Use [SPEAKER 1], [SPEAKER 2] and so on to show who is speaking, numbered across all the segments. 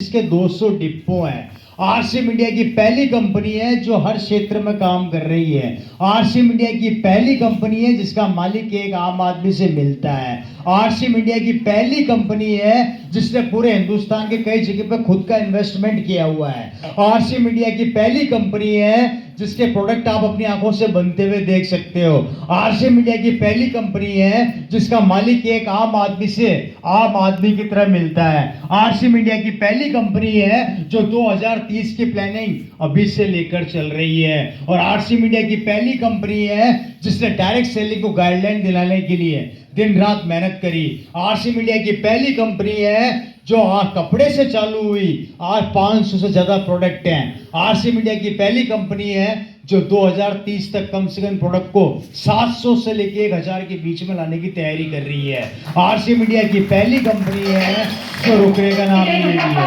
[SPEAKER 1] इसके 200 डिपो हैं। RCM India की पहली कंपनी है जो हर क्षेत्र में काम कर रही है। आरसीएम इंडिया की पहली कंपनी है जिसका मालिक एक आम आदमी से मिलता है। आरसीएम इंडिया की पहली कंपनी है जिसने पूरे हिंदुस्तान के कई जगह पर खुद का इन्वेस्टमेंट किया हुआ है। आरसीएम इंडिया की पहली कंपनी है जिसके प्रोडक्ट आप अपनी आंखों से बनते हुए देख सकते हो। आरसीएम इंडिया की पहली कंपनी है जिसका मालिक एक आम आदमी से आम आदमी की तरह मिलता है। आरसीएम इंडिया की पहली कंपनी है जो 2030 की प्लानिंग अभी से लेकर चल रही है। और आरसीएम इंडिया की पहली कंपनी है जिसने डायरेक्ट सेलिंग को गाइडलाइन दिलाने के लिए दिन रात मेहनत करी। आरसीएम इंडिया की पहली कंपनी है जो कपड़े से चालू हुई, आज 500 से ज्यादा प्रोडक्ट हैं। आरसीएम इंडिया की पहली कंपनी है जो 2030 तक कम से कम प्रोडक्ट को 700 से लेके 1000 के बीच में लाने की तैयारी कर रही है। आरसीएम इंडिया की पहली कंपनी है जो रुकने का नाम नहीं ले रही है।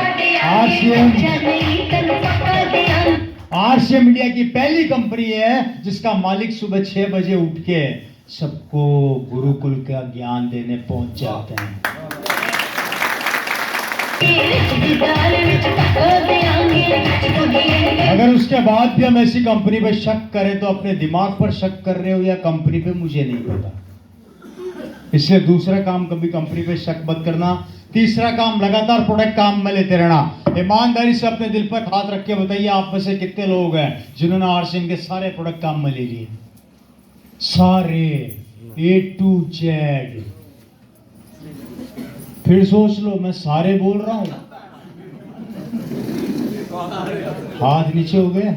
[SPEAKER 1] आरसीएम इंडिया की पहली कंपनी है जिसका मालिक सुबह 6 बजे उठ के सबको गुरुकुल का ज्ञान देने पहुंच जाते हैं। अगर उसके बाद भी हम ऐसी कंपनी पे शक करें तो अपने दिमाग पर शक कर रहे हो या कंपनी पे, मुझे नहीं पता। इसलिए दूसरा काम, कभी कंपनी पे शक मत करना। तीसरा काम, लगातार प्रोडक्ट काम में लेते रहना। ईमानदारी से अपने दिल पर हाथ रख के बताइए आप में से कितने लोग हैं जिन्होंने आरसीएम के सारे प्रोडक्ट काम में ले लिए? सारे A to Z। फिर सोच लो, मैं सारे बोल रहा हूं। हाथ नीचे हो गए।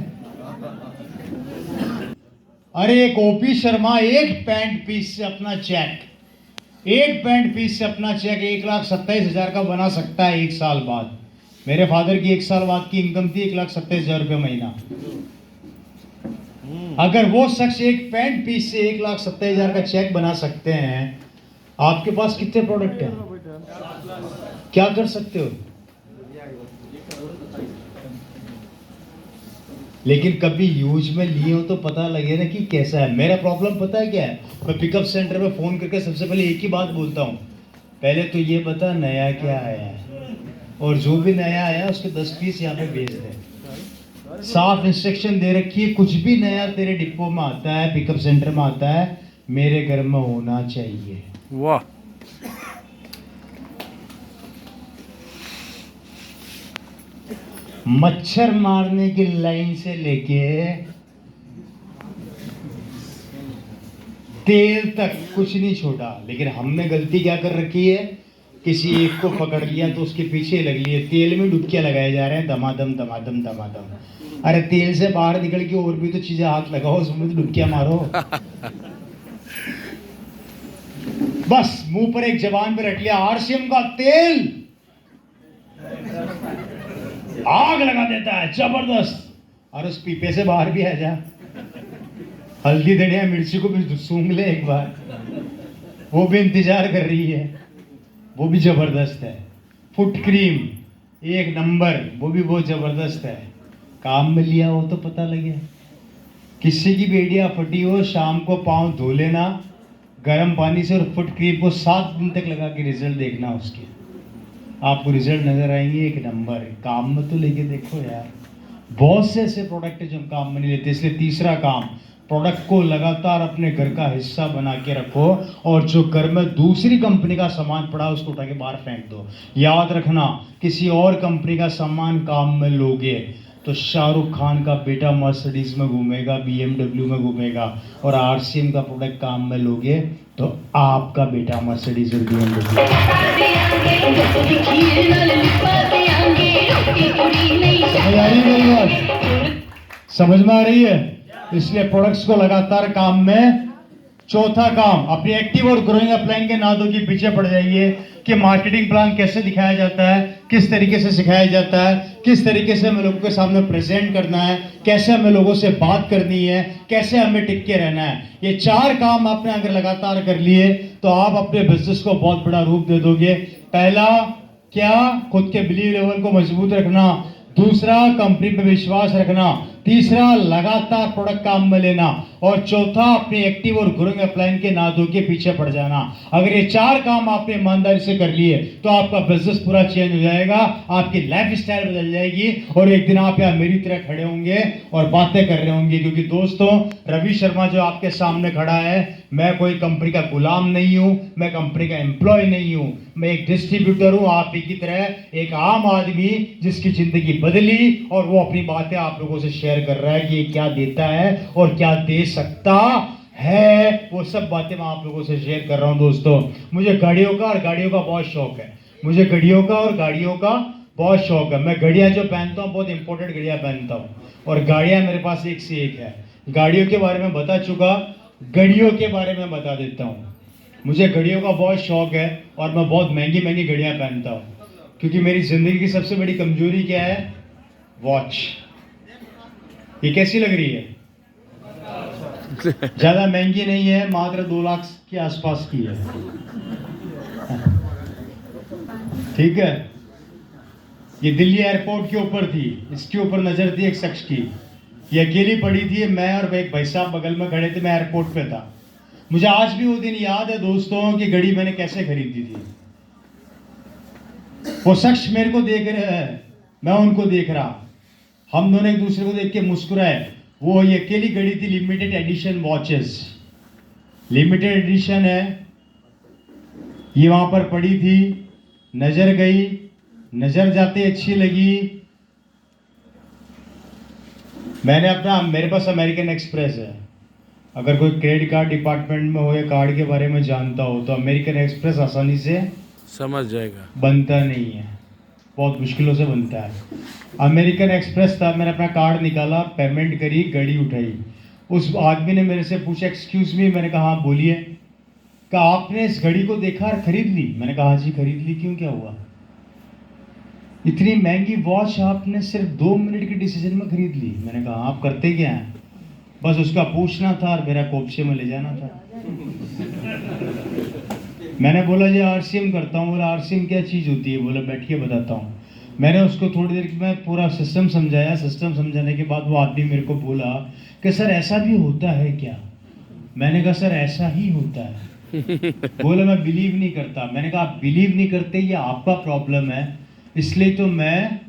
[SPEAKER 1] अरे एक ओपी शर्मा एक पैंट पीस से अपना चेक 1,27,000 का बना सकता है 1 साल बाद। मेरे फादर की 1 साल बाद की इनकम थी 1,27,000 रुपये महीना। अगर वो शख्स एक पैंट पीस से 1,27,000 का चेक बना सकते हैं, आपके पास कितने प्रोडक्ट हैं? क्या कर सकते हो? लेकिन कभी यूज में लिए हो तो पता लगे ना कि कैसा है। मेरा प्रॉब्लम पता है क्या है? मैं पिकअप सेंटर में फोन करके सबसे पहले एक ही बात बोलता हूँ, पहले तो ये बता नया क्या आया है, और जो भी नया आया उसके 10 पीस यहाँ पे भेज दे। साफ इंस्ट्रक्शन दे रखी है, कुछ भी नया तेरे डिपो में आता है, पिकअप सेंटर में आता है, मेरे घर में होना चाहिए।
[SPEAKER 2] वाह।
[SPEAKER 1] मच्छर मारने की लाइन से लेके तेल तक कुछ नहीं छोड़ा। लेकिन हमने गलती क्या कर रखी है, किसी एक को पकड़ लिया तो उसके पीछे लग लिए, तेल में डुबकियां लगाए जा रहे हैं, दमादम दमादम दमादम। अरे तेल से बाहर निकल के और भी तो चीजें हाथ लगाओ, उसमें तो डुबकियां मारो। बस मुंह पर एक जबान पे रख लिया, आरसीएम का तेल आग लगा देता है जबरदस्त। और उस पीपे से बाहर भी आ जा, हल्दी धनिया मिर्ची को भी सूंघ ले एक बार, वो भी इंतजार कर रही है, वो भी जबरदस्त है। फुट क्रीम एक नंबर, वो भी बहुत जबरदस्त है। काम में लिया हो तो पता लगे। किसी की बेड़िया फटी हो, शाम को पाँव धो लेना गर्म पानी से, और फुट क्रीम को 7 दिन तक लगा के रिजल्ट देखना उसके, आपको रिजल्ट नजर आएंगे एक नंबर। काम में तो लेके देखो यार। बहुत से ऐसे प्रोडक्ट है जो हम काम में नहीं लेते। इसलिए तीसरा काम, प्रोडक्ट को लगातार अपने घर का हिस्सा बना के रखो, और जो घर में दूसरी कंपनी का सामान पड़ा उसको उठा के बाहर फेंक दो। याद रखना, किसी और कंपनी का सामान काम में लोगे तो शाहरुख खान का बेटा मर्सिडीज में घूमेगा, BMW में घूमेगा, और आरसीएम का प्रोडक्ट काम में लोगे तो आपका बेटा मर्सिडीज और BMW। समझ में आ रही है? इसलिए प्रोडक्ट्स को लगातार काम में। चौथा काम, अपनी एक्टिव और ग्रोइंग अपलाइन के नादों के पीछे पड़ जाइए कि मार्केटिंग प्लान कैसे दिखाया जाता है, किस तरीके से सिखाया जाता है, किस तरीके से हमें लोगों के सामने प्रेजेंट करना है, कैसे हमें लोगों से बात करनी है, कैसे हमें टिक के रहना है। ये 4 काम आपने अगर लगातार कर लिए तो आप अपने बिजनेस को बहुत बड़ा रूप दे दोगे। पहला क्या? खुद के बिलीव लेवल को मजबूत रखना। दूसरा, कंपनी पे विश्वास रखना। तीसरा, लगातार प्रोडक्ट काम में लेना। और चौथा, अपने एक्टिव और ग्रोइंग अपलाइन के ना धो के पीछे पड़ जाना। अगर ये 4 काम आपने ईमानदारी से कर लिए तो आपका बिजनेस पूरा चेंज हो जाएगा, आपकी लाइफ स्टाइल बदल जाएगी और एक दिन आप यहाँ मेरी तरह खड़े होंगे और बातें कर रहे होंगे। क्योंकि दोस्तों, रवि शर्मा जो आपके सामने खड़ा है, मैं कोई कंपनी का गुलाम नहीं हूं, मैं कंपनी का एम्प्लॉय नहीं हूं, मैं एक डिस्ट्रीब्यूटर हूं, आप ही की तरह एक आम आदमी जिसकी जिंदगी बदली और वो अपनी बातें आप लोगों से शेयर कर रहा है कि ये क्या देता है और क्या दे सकता है। वो सब बातें मैं आप लोगों से शेयर कर रहा हूं। दोस्तों, मुझे गाड़ियों का और गाड़ियों का बहुत शौक है, मुझे घड़ियों का और गाड़ियों का बहुत शौक है। मैं घड़ियां जो पहनता हूँ बहुत इंपॉर्टेंट घड़ियां पहनता हूँ और गाड़ियां मेरे पास एक से एक है। गाड़ियों के बारे में बता चुका, घड़ियों के बारे में बता देता हूँ। मुझे घड़ियों का बहुत शौक है और मैं बहुत महंगी महंगी घड़ियां पहनता हूँ, क्योंकि मेरी जिंदगी की सबसे बड़ी कमजोरी क्या है? वॉच। ये कैसी लग रही है? ज्यादा महंगी नहीं है, मात्र 2 लाख के आसपास की है। ठीक है, ये दिल्ली एयरपोर्ट के ऊपर थी, इसके ऊपर नजर थी एक शख्स की, ये अकेली पड़ी थी, मैं और एक भाई साहब बगल में खड़े थे, मैं एयरपोर्ट पे था। मुझे आज भी वो दिन याद है दोस्तों कि घड़ी मैंने कैसे खरीदी थी। वो शख्स मेरे को देख रहे हैं, मैं उनको देख रहा, हम दोनों एक दूसरे को देख के मुस्कुराए। वो ये अकेली घड़ी थी, limited edition watches, limited edition है। ये वहां पर पड़ी थी, नजर गई, नजर जाते अच्छी लगी। मैंने अपना, मेरे पास अमेरिकन एक्सप्रेस है, अगर कोई क्रेडिट कार्ड डिपार्टमेंट में हो या कार्ड के बारे में जानता हो तो अमेरिकन एक्सप्रेस आसानी से
[SPEAKER 2] समझ जाएगा,
[SPEAKER 1] बनता नहीं है, बहुत मुश्किलों से बनता है। अमेरिकन एक्सप्रेस था, मैंने अपना कार्ड निकाला, पेमेंट करी, घड़ी उठाई। उस आदमी ने मेरे से पूछा एक्सक्यूज मी, मैंने कहा हाँ बोलिए। कहा आपने इस घड़ी को देखा और खरीद ली? मैंने कहा हाँ जी खरीद ली, क्यों क्या हुआ? इतनी महंगी वॉच आपने सिर्फ 2 मिनट के डिसीजन में खरीद ली। मैंने कहा आप करते क्या हैं? बस उसका पूछना था और मेरा कोपशे में ले जाना था। मैंने बोला जी आरसीएम करता हूँ। बोला आरसीएम क्या चीज़ होती है? बोला बैठिए बताता हूँ। मैंने उसको थोड़ी देर में पूरा सिस्टम समझाया। सिस्टम समझाने के बाद वो आदमी मेरे को बोला कि सर ऐसा भी होता है क्या? मैंने कहा सर ऐसा ही होता है। बोला मैं बिलीव नहीं करता। मैंने कहा आप बिलीव नहीं करते, ये आपका प्रॉब्लम है, इसलिए तो मैं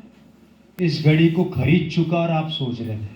[SPEAKER 1] इस घड़ी को खरीद चुका और आप सोच रहे थे।